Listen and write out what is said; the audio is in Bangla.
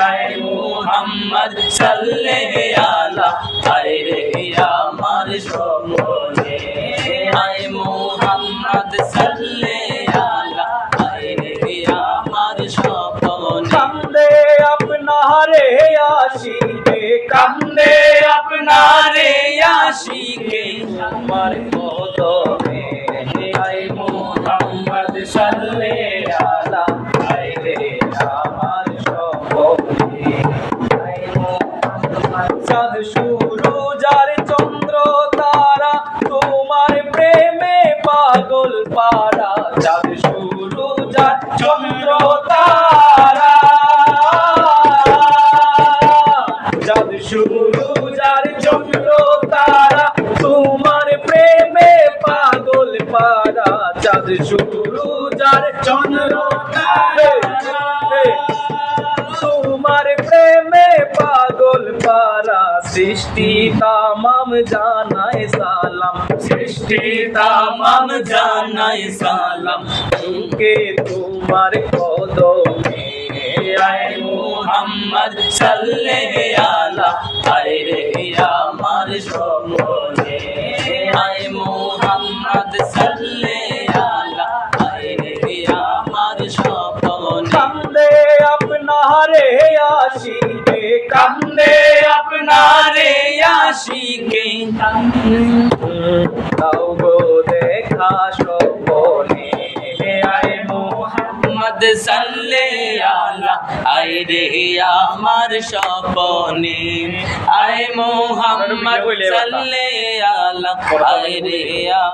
আয় মুহাম্মদ সাল্লে আলা আয় রে আমার স্বপনে আয় মুহাম্মদ সাল্লে আলা আয় রে আমার স্বপনে কান্দে আপনারে আশিকে কান্দে আপনারে আশিকে আমার কদমে আয় মুহাম্মদ সাল্লে আলা আয় রে আমার স্বপনে আয় মুহাম্মদ চাঁদ সূরজ আর চন্দ্র তারা তোমার প্রেমে পাগল পারা চাঁদ সূরজ আর চন্দ্র তারা চাঁদ সূরজ আর চন্দ্র তারা তোমার প্রেমে পাগল পারা চাঁদ সূরজ আর চন্দ্র তারা তোমার প্রেমে পাগল পারা সৃষ্টি তামাম জানায় সালাম সৃষ্টি তামাম জানায় সালাম কে তোমার কদমে আয় মুহাম্মদ সাল্লে আলা আয় রে আমার স্বপনে আয় মুহাম্মদ সাল্লে আলা আয় রে আমার স্বপনে কান্দে আপনারে আশিকে কান্দে আপনারে আশিকে দাও গো দেখা স্বপনে আয় মুহাম্মদ সাল্লে আলা আয় রে আমার স্বপনে আয় মুহাম্মদ সাল্লে আলা আয় রে